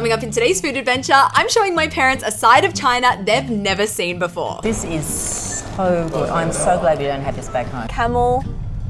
Coming up in today's food adventure, I'm showing my parents a side of China they've never seen before. This is so good. I'm so glad we don't have this back home. Camel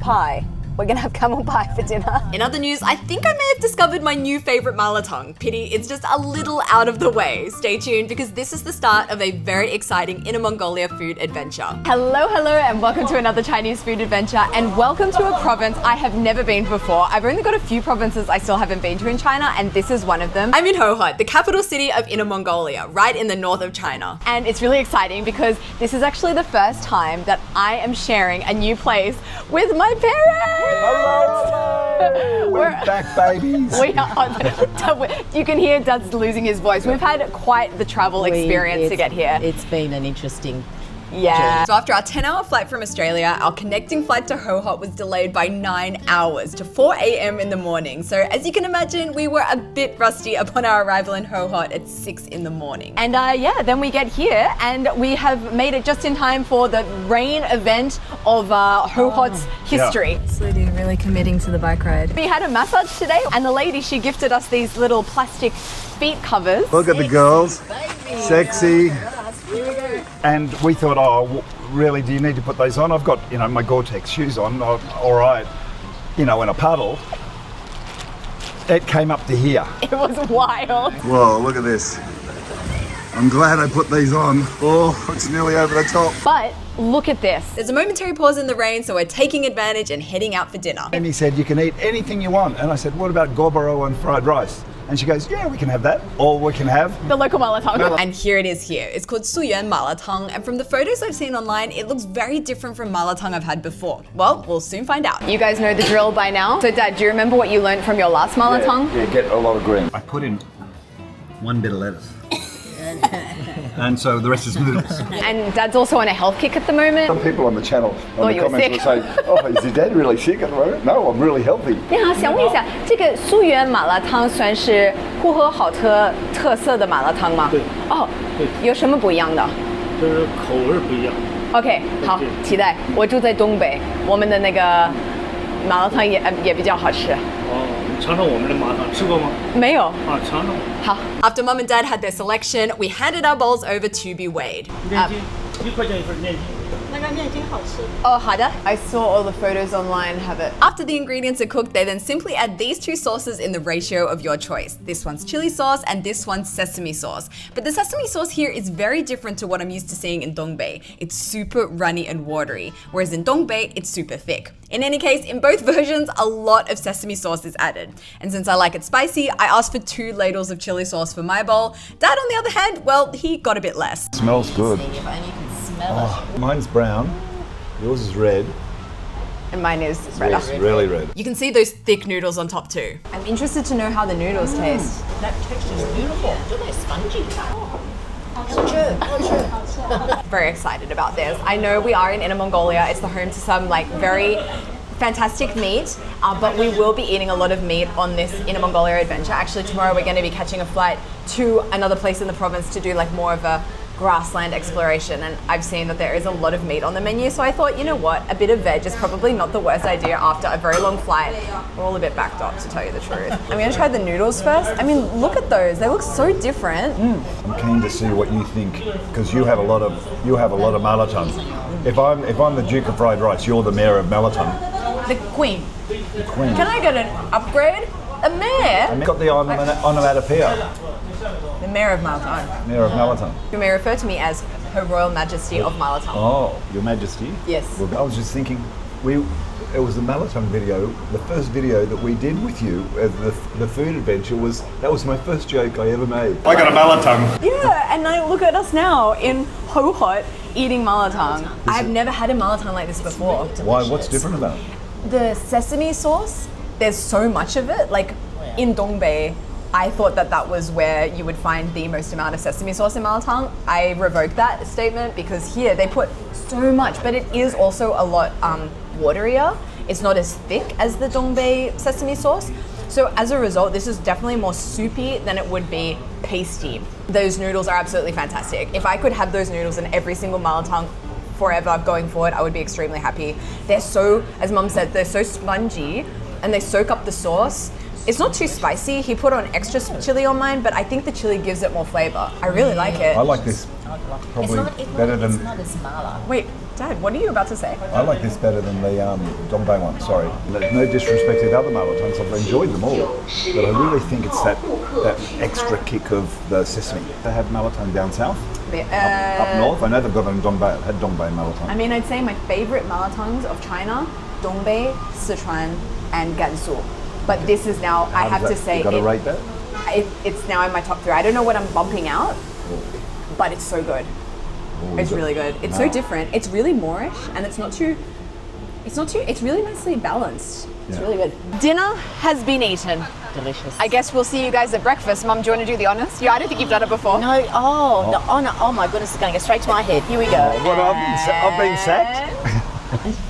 pie. We're gonna have camel pie for dinner. In other news, I think I may have discovered my new favorite Malatang. Pity it's just a little out of the way. Stay tuned because this is the start of a very exciting Inner Mongolia food adventure. Hello, and welcome to another Chinese food adventure, and welcome to a province I have never been before. I've only got a few provinces I still haven't been to in China, and this is one of them. I'm in Hohhot, the capital city of Inner Mongolia, right in the north of China. And it's really exciting because this is actually the first time that I am sharing a new place with my parents. Hello. We're back, babies. We are. You can hear Dad's losing his voice. We've had quite the travel experience to get here. It's been an interesting journey. So after our 10-hour flight from Australia, our connecting flight to Hohhot was delayed by 9 hours to 4 a.m. in the morning. So as you can imagine, we were a bit rusty upon our arrival in Hohhot at 6 in the morning. And then we get here and we have made it just in time for the rain event of Hohhot's history. Yeah. Sweetie, really committing to the bike ride. We had a massage today and the lady, she gifted us these little plastic feet covers. Look at the girls. Sexy. And we thought, oh, really, do you need to put those on? I've got, my Gore-Tex shoes on, all right. In a puddle. It came up to here. It was wild. Whoa, look at this. I'm glad I put these on. Oh, it's nearly over the top. But look at this. There's a momentary pause in the rain, so we're taking advantage and heading out for dinner. And he said, you can eat anything you want. And I said, what about gorboro and fried rice? And she goes, yeah, we can have that. Or we can have the local Malatang. And here it is here. It's called Suyuan Malatang. And from the photos I've seen online, it looks very different from Malatang I've had before. Well, we'll soon find out. You guys know the drill by now. So Dad, do you remember what you learned from your last Malatang? Yeah, get a lot of green. I put in one bit of lettuce. And so the rest is noodles. And Dad's also on a health kick at the moment. Some people on the channel on the comments will say, oh, is your dad really sick at the moment? No, I'm really healthy. 你好，想问一下，这个素源麻辣烫算是呼和浩特特色的麻辣烫吗？对。哦，有什么不一样的？就是口味不一样。OK， 好，期待。我住在东北，我们的那个麻辣烫也比较好吃。尝尝我们的麻辣烫，吃过吗？没有。啊，尝尝。好。After Mum and Dad had their selection, we handed our bowls over to be weighed. 面筋，1块钱一份面筋。那个面筋好吃。Oh, 好的。I saw all the photos online have it. After the ingredients are cooked, they then simply add these two sauces in the ratio of your choice. This one's chili sauce and this one's sesame sauce. But the sesame sauce here is very different to what I'm used to seeing in Dongbei. It's super runny and watery, whereas in Dongbei, it's super thick. In any case, in both versions, a lot of sesame sauce is added. And since I like it spicy, I asked for 2 ladles of chili sauce for my bowl. Dad, on the other hand, well, he got a bit less. Smells good. If only you can smell it. Mine's brown, yours is red. And mine is redder. It's really red. You can see those thick noodles on top too. I'm interested to know how the noodles taste. That texture is beautiful. They're spongy. Very excited about this. I know we are in Inner Mongolia. It's the home to some very fantastic meat, but we will be eating a lot of meat on this Inner Mongolia adventure. Actually, tomorrow we're going to be catching a flight to another place in the province to do more of a grassland exploration, and I've seen that there is a lot of meat on the menu, so I thought, you know what, a bit of veg is probably not the worst idea after a very long flight. We're all a bit backed up, to tell you the truth. I'm going to try the noodles first. I mean, look at those. They look so different. I'm keen to see what you think, because you have a lot of Malatang. If I'm the Duke of Fried Rice, you're the Mayor of Malatang. The Queen. The Queen. Can I get an upgrade? A mayor? And got the onomatopoeia. The Mayor of Malatang. Mayor of Malatang. You may refer to me as Her Royal Majesty of Malatang. Oh, Your Majesty? Yes. Well, I was just thinking, it was the Malatang video, the first video that we did with you, the food adventure that was my first joke I ever made. I got a Malatang. Yeah, and now look at us now in Hohhot eating Malatang. I've never had a Malatang like this before. Why? What's different about it? The sesame sauce, there's so much of it. In Dongbei, I thought that was where you would find the most amount of sesame sauce in Malatang. I revoked that statement because here they put so much, but it is also a lot waterier. It's not as thick as the Dongbei sesame sauce. So as a result, this is definitely more soupy than it would be pasty. Those noodles are absolutely fantastic. If I could have those noodles in every single Malatang forever going forward, I would be extremely happy. They're so, as Mum said, they're so spongy and they soak up the sauce It's not too spicy. He put on extra chili on mine, but I think the chili gives it more flavor. I really like it. I like this probably better than. It's not as mala. Wait, Dad, what are you about to say? I like this better than the Dongbei one. Sorry, no disrespect to the other Malatangs. I've enjoyed them all, but I really think it's that extra kick of the sesame. They have Malatang down south, up north. I know they've got it in Dongbei. I've had Dongbei Malatang. I mean, I'd say my favorite Malatangs of China, Dongbei, Sichuan, and Gansu. But this is now, I have to say, you got to rate that. It's now in my top 3. I don't know what I'm bumping out, but it's so good. It's really good. It's so different. It's really Moorish, and it's really nicely balanced. It's really good. Dinner has been eaten. Delicious. I guess we'll see you guys at breakfast. Mum, do you want to do the honors? Yeah, I don't think you've done it before. No, oh my goodness, it's going to go straight to my head. Here we go. Well, I've been sacked.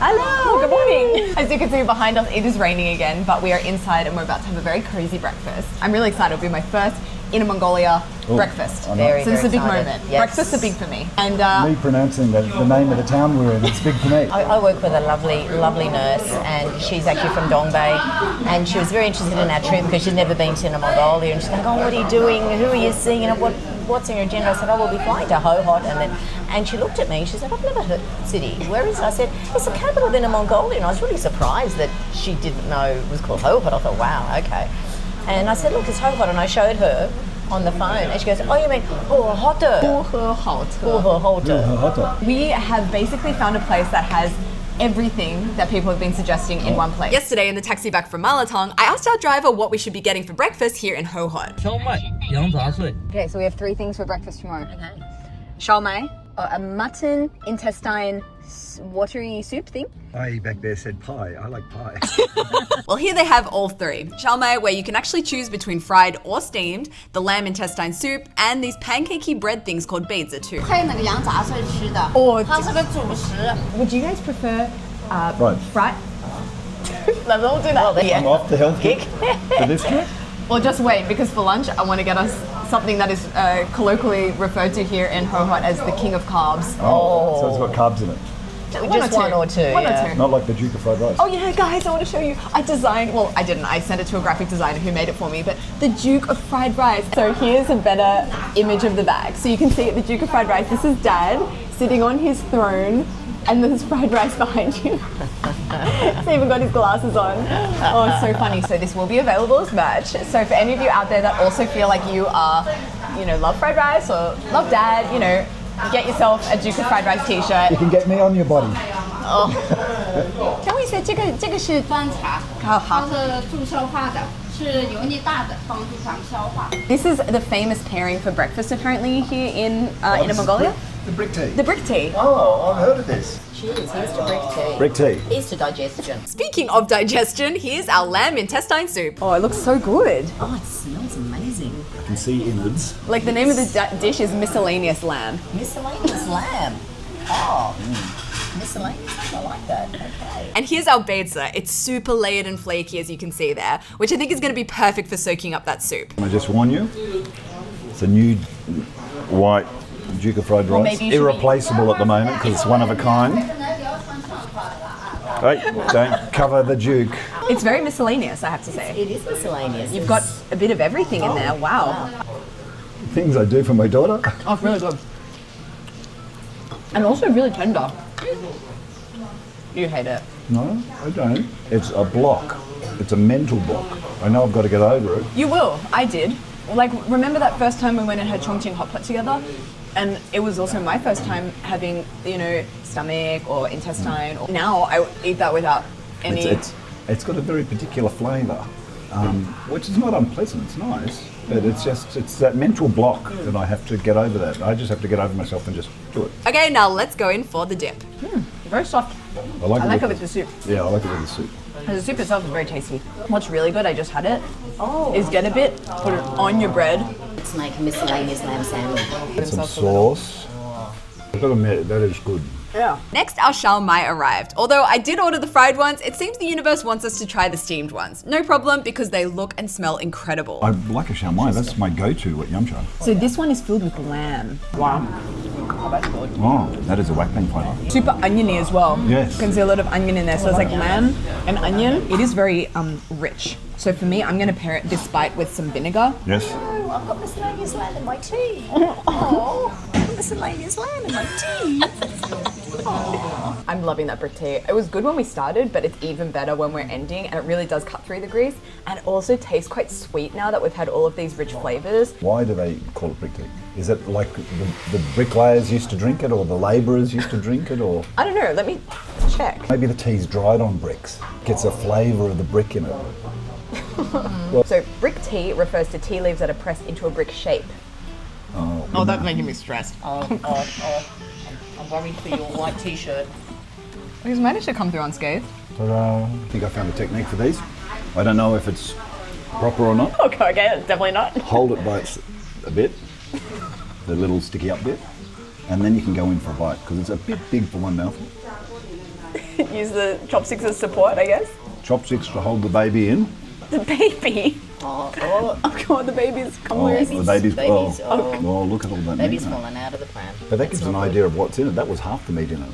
Hello, good morning. As you can see behind us, it is raining again, but we are inside and we're about to have a very cozy breakfast. I'm really excited. It'll be my first Inner Mongolia breakfast. Very, so this is a big excited. moment. Yes. Breakfasts are big for me. And Me pronouncing the name of the town we're in, it's big for me. I work with a lovely nurse, and she's actually from Dongbei, and she was very interested in our trip because she's never been to Inner Mongolia, and she's like, oh, what are you doing? Who are you seeing? And what's in your agenda? I said, oh, we'll be flying to Hohhot, and she looked at me, she said, I've never heard of the city. Where is it? I said, it's the capital of Inner Mongolia, and I was really surprised that she didn't know it was called Hohhot. I thought, wow, okay. And I said, look, it's Hohhot, and I showed her on the phone, and she goes, oh, you mean Hohhot? Hohhot. we have basically found a place that has everything that people have been suggesting in one place. Yesterday in the taxi back from Malatang, I asked our driver what we should be getting for breakfast here in Hohhot. 烧麦、羊杂碎。 Okay, so we have 3 things for breakfast tomorrow. Okay. Shao mai, a mutton intestine watery soup thing. I back there said pie. I like pie. Well, here they have all 3. Shao mai, where you can actually choose between fried or steamed, the lamb intestine soup, and these pancakey bread things called beidzi too. 配那个羊杂碎吃的，它是个主食。 Would you guys prefer Right. fried? Let's all do that. I'm off the health kick for this trip. Well, just wait, because for lunch, I want to get us something that is colloquially referred to here in Hohhot as the king of carbs. Oh, so it's got carbs in it. Just one or two. One yeah. or two. Not like the Duke of Fried Rice. Oh yeah, guys, I want to show you. I designed, well, I didn't. I sent it to a graphic designer who made it for me, but the Duke of Fried Rice. So here's a better image of the bag. So you can see it, the Duke of Fried Rice. This is Dad sitting on his throne, and there's fried rice behind you. He's even got his glasses on. Oh, it's so funny. So this will be available as merch. So for any of you out there that also feel like you are, love fried rice or love Dad, get yourself a Duke of Fried Rice t-shirt. You can get me on your body. Can we say 这个是番茶，它是助消化的，是油腻大的，帮助咱们消化。 This is the famous pairing for breakfast apparently here in Inner Mongolia. The brick tea. The brick tea. Oh, I've heard of this. Cheers, here's to brick tea. Brick tea. Here's to digestion. Speaking of digestion, here's our lamb intestine soup. Oh, it looks so good. Oh, it smells amazing. I can see innards. Like the name of the dish is miscellaneous lamb. Miscellaneous lamb. Oh, miscellaneous lamb, I like that. Okay. And here's our beidzi. It's super layered and flaky as you can see there, which I think is going to be perfect for soaking up that soup. I just warn you, it's a new white Duke of Fried Rice. maybe you should Irreplaceable at the moment because it's one of a kind. Hey, don't cover the Duke. It's very miscellaneous, I have to say. It is miscellaneous. You've got a bit of everything in there. Wow. Things I do for my daughter. Oh, really good. And also really tender. You hate it. No, I don't. It's a block. It's a mental block. I know I've got to get over it. You will. I did. Like, remember that first time we went and had Chongqing hot pot together? And it was also my first time having, stomach or intestine. Now I eat that without any... It's got a very particular flavour, which is not unpleasant. It's nice, but it's that mental block that I have to get over that. I just have to get over myself and just do it. Okay, now let's go in for the dip. Very soft. I like it with the soup. Yeah, I like it with the soup. The soup itself is very tasty. What's really good, I just had it, is get a bit, put it on your bread. Let's make a miscellaneous lamb sandwich. Get some sauce. I've got to admit, that is good. Yeah. Next, our shao mai arrived. Although I did order the fried ones, it seems the universe wants us to try the steamed ones. No problem, because they look and smell incredible. I like a shao mai. That's my go-to at Yumcha. So this one is filled with lamb. Wow. Oh, that is a whackling flavour. Super oniony as well. Yes. You can see a lot of onion in there. So it's like lamb and onion. It is very rich. So for me, I'm going to pair this bite with some vinegar. Yes. Oh, I've got miscellaneous lamb in my tea. Oh, miscellaneous lamb in my tea. I'm loving that brick tea. It was good when we started, but it's even better when we're ending, and it really does cut through the grease, and it also tastes quite sweet now that we've had all of these rich flavours. Why do they call it brick tea? Is it like the bricklayers used to drink it, or the labourers used to drink it, or I don't know, let me check. maybe the tea's dried on bricks? Gets a flavour of the brick in it. So brick tea refers to tea leaves that are pressed into a brick shape. Oh, that's making me stressed. I'm worried for your white t-shirt. He's managed to come through unscathed. Ta-da. I think I found a technique for these. I don't know if it's proper or not. Okay, it's definitely not. Hold it by a bit, the little sticky up bit, and then you can go in for a bite because it's a bit big for one mouthful. Use the chopsticks as support, I guess. Chopsticks to hold the baby in. The baby. Oh God, the baby's come loose. The baby's Babies, oh, look at all that Baby's meat. fallen out of the pram. But that gives an idea of what's in it. That was half the meat in it.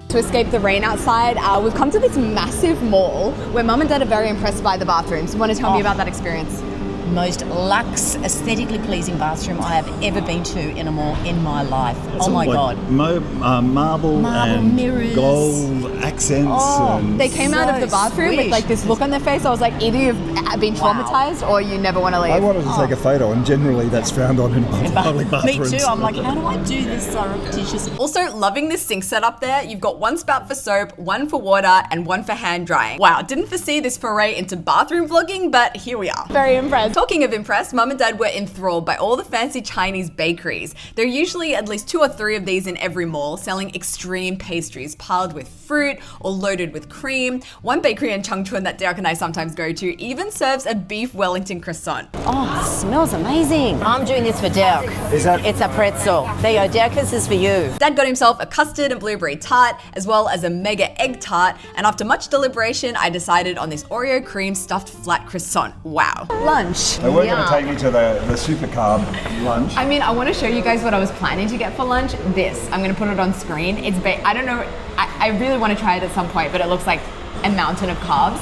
To escape the rain outside, we've come to this massive mall where Mum and Dad are very impressed by the bathrooms. You want to tell me about that experience? Most luxe, aesthetically pleasing bathroom I have ever been to in a mall in my life. Oh my God. Marble and mirrors. gold accents. And They came out of the bathroom with like this look on their face. I was like, either you've been traumatized or you never want to leave. I wanted to take a photo, and generally that's found on in public bathrooms. Me too. I'm like, how do I do this surreptitiously? Also, loving this sink setup there. You've got one spout for soap, one for water, and one for hand drying. Wow, didn't foresee this foray into bathroom vlogging, but here we are. Very impressed. Talking of impressed, Mum and Dad were enthralled by all the fancy Chinese bakeries. There are usually at least 2 or 3 of these in every mall, selling extreme pastries piled with fruit or loaded with cream. One bakery in Changchun that Derek and I sometimes go to even serves a beef Wellington croissant. Oh, it smells amazing. I'm doing this for Derek. Is that- It's a pretzel. There you go, Derek, this is for you. Dad got himself a custard and blueberry tart, as well as a mega egg tart, and after much deliberation, I decided on this Oreo cream stuffed flat croissant. Wow. Lunch. They were going to take me to the super carb lunch. I mean, I want to show you guys what I was planning to get for lunch. This, I'm going to put it on screen. It's I don't know, I really want to try it at some point, but it looks like a mountain of carbs.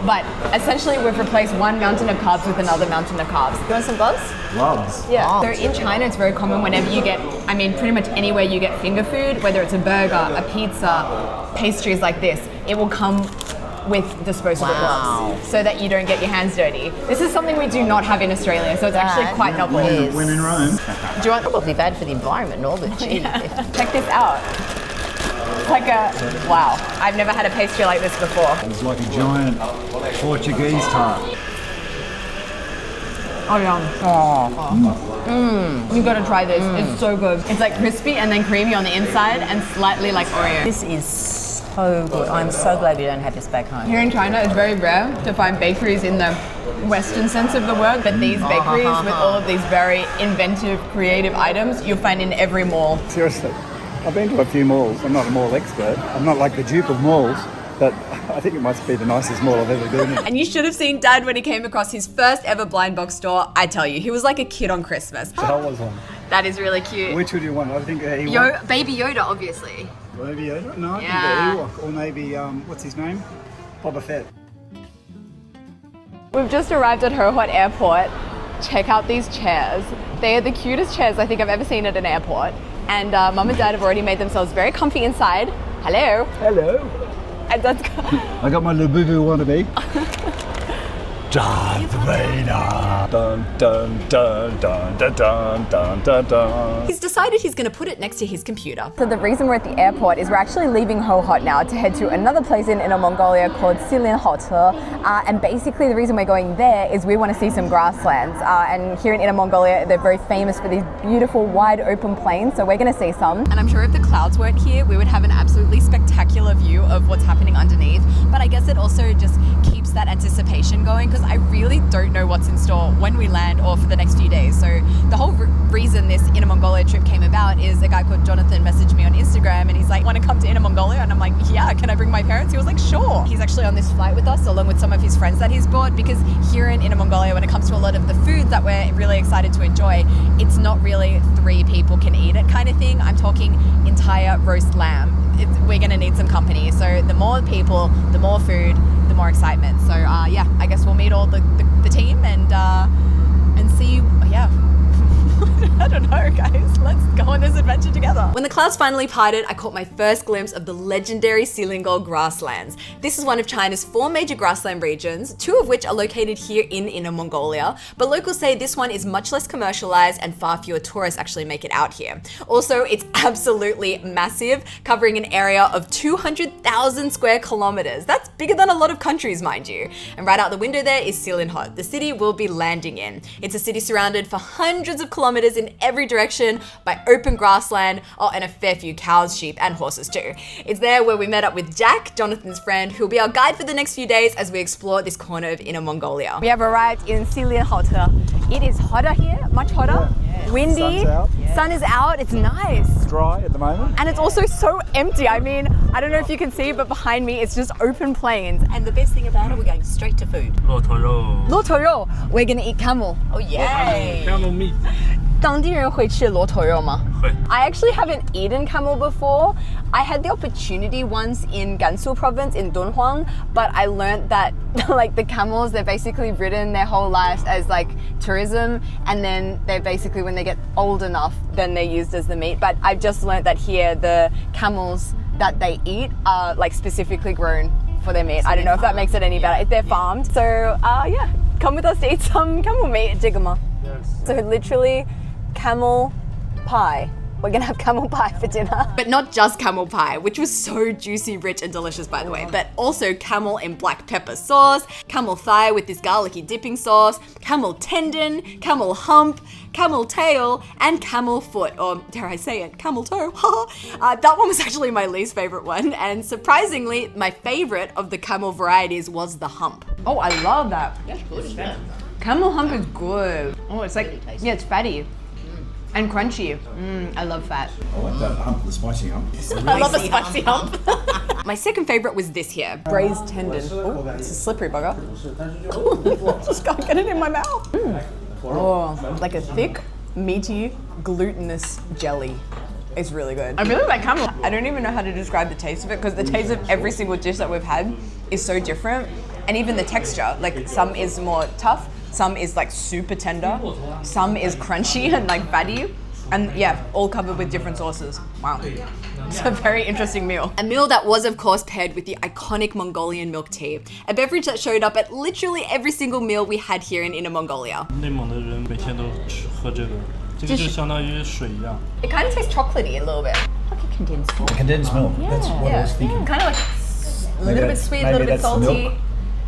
But essentially, we've replaced one mountain of carbs with another mountain of carbs. You want some buzz? Loves. Yeah. So in China, it's very common whenever you get, I mean, pretty much anywhere you get finger food, whether it's a burger, a pizza, pastries like this, it will come with disposable gloves so that you don't get your hands dirty. This is something we do not have in Australia, so it's actually quite helpful. When in Rome. Do you want? Probably bad for the environment, no, but gee. Check this out. It's like a, wow. I've never had a pastry like this before. It's like a giant Portuguese tart. Oh yeah. You gotta try this. It's so good. It's like crispy and then creamy on the inside and slightly like Oreo. This is so good. I'm so glad we don't have this back home. Here in China, it's very rare to find bakeries in the Western sense of the word, but these bakeries with all of these very inventive, creative items, you'll find in every mall. Seriously, I've been to a few malls. I'm not a mall expert. I'm not like the Duke of malls, but I think it must be the nicest mall I've ever been in. And you should have seen Dad when he came across his first ever blind box store. I tell you, he was like a kid on Christmas. How was one? That is really cute. Which would you want? I think Ewok. Baby Yoda, obviously. Baby Yoda? No, I Yeah. think the Ewok. Or maybe, what's his name? Boba Fett. We've just arrived at Hohhot Airport. Check out these chairs. They are the cutest chairs I think I've ever seen at an airport. And Mum and Dad have already made themselves very comfy inside. Hello. Hello. And Dad's I got my Labubu wannabe. Darth Vader. Dun dun dun dun dun dun dun dun dun. He's decided he's going to put it next to his computer. So the reason we're at the airport is we're actually leaving Hohhot now to head to another place in Inner Mongolia called Hohhot. And basically the reason we're going there is we want to see some grasslands. And here in Inner Mongolia, they're very famous for these beautiful wide open plains. So we're going to see some. And I'm sure if the clouds weren't here, we would have an absolutely spectacular view of what's happening underneath. But I guess it also just keeps that anticipation reservation going because I really don't know what's in store when we land or for the next few days. So the whole reason this Inner Mongolia trip came about is a guy called Jonathan messaged me on Instagram and he's like, want to come to Inner Mongolia? And I'm like, yeah, can I bring my parents? He was like, sure. He's actually on this flight with us along with some of his friends that he's brought, because here in Inner Mongolia, when it comes to a lot of the foods that we're really excited to enjoy, it's not really 3 people can eat it kind of thing. I'm talking entire roast lamb. We're going to need some company. So the more people, the more food, the more excitement. So yeah, I guess we'll meet all the team and see, yeah. I don't know, guys. Let's go on this adventure together. When the clouds finally parted, I caught my first glimpse of the legendary Silingol grasslands. This is one of China's 4 major grassland regions, 2 of which are located here in Inner Mongolia, but locals say this one is much less commercialized and far fewer tourists actually make it out here. Also, it's absolutely massive, covering an area of 200,000 square kilometers. That's bigger than a lot of countries, mind you. And right out the window there is Hohhot, the city we'll be landing in. It's a city surrounded for hundreds of kilometers in every direction by open grassland, and a fair few cows, sheep, and horses too. It's there where we met up with Jack, Jonathan's friend, who'll be our guide for the next few days as we explore this corner of Inner Mongolia. We have arrived in Hohhot. It is hotter here, much hotter, windy, sun is out, it's nice. It's dry at the moment. And it's also so empty. I mean, I don't know if you can see, but behind me it's just open plains. And the best thing about it, we're going straight to food. 骆驼肉 Lotoro, we're gonna eat camel. Oh, yay! camel meat 当地人会吃骆驼肉吗？会 I actually haven't eaten camel before. I had the opportunity once in Gansu province in Dunhuang, but I learned that like the camels, they're basically ridden their whole lives as like tourism, and then they're basically, when they get old enough, then they're used as the meat. But I've just learned that here the camels that they eat are like specifically grown for their meat. I don't know if that makes it any better. If they're farmed. So yeah, come with us to eat some camel meat at Jigama. Yes. So literally camel pie. We're gonna have camel pie for dinner. But not just camel pie, which was so juicy, rich, and delicious, by the way, but also camel in black pepper sauce, camel thigh with this garlicky dipping sauce, camel tendon, camel hump, camel tail, and camel foot, or dare I say it, camel toe. That one was actually my least favorite one, and surprisingly, my favorite of the camel varieties was the hump. Oh, I love that. Camel hump is good. Oh, it's like, yeah, it's fatty. And crunchy. I love fat. I like that hump, the spicy hump. I love a spicy hump. My second favorite was this here. Braised tendon. Oh, it's a slippery bugger. Just can't get it in my mouth. Oh, like a thick, meaty, glutinous jelly. It's really good. I really like camel. I don't even know how to describe the taste of it, because the taste of every single dish that we've had is so different. And even the texture, like some is more tough, some is like super tender, some is crunchy and like fatty, and yeah, all covered with different sauces. Wow. It's a very interesting meal. A meal that was, of course, paired with the iconic Mongolian milk tea, a beverage that showed up at literally every single meal we had here in Inner Mongolia. 内蒙的人每天都喝这个，这个就相当于水一样。 It kind of tastes chocolatey a little bit. Like a condensed milk. Condensed milk. That's what I was thinking. Kind of like a little bit sweet, a little bit salty. Milk.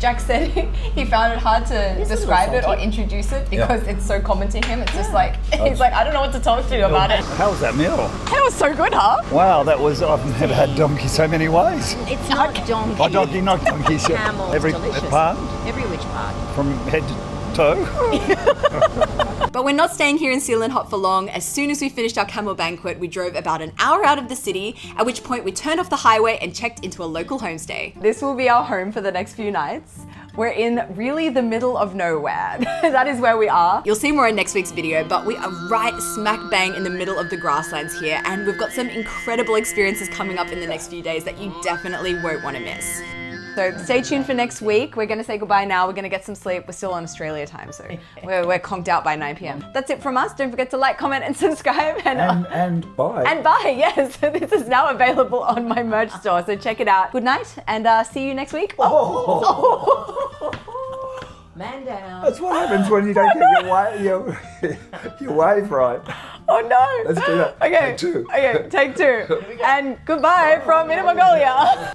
Jack said he found it hard to describe it or introduce it because it's so common to him. It's just like, he's like, I don't know what to talk to you about it. How was that meal? It was so good, huh? Wow, that was, I've never had donkey so many ways. It's not donkey. Oh, donkey, not donkey. Camel, Every delicious. part, Every which part. from head to toe. But we're not staying here in Hohhot for long. As soon as we finished our camel banquet, we drove about an hour out of the city, at which point we turned off the highway and checked into a local homestay. This will be our home for the next few nights. We're in really the middle of nowhere. That is where we are. You'll see more in next week's video, but we are right smack bang in the middle of the grasslands here, and we've got some incredible experiences coming up in the next few days that you definitely won't want to miss. So stay tuned for next week. We're going to say goodbye now. We're going to get some sleep. We're still on Australia time, so we're conked out by 9 p.m. That's it from us. Don't forget to like, comment, and subscribe. And bye. And bye, yes. This is now available on my merch store, so check it out. Good night, and see you next week. Man down. That's what happens when you don't get your wave right. Oh no. Let's do that. Okay. Take 2. Okay, take 2. And goodbye from Inner Mongolia.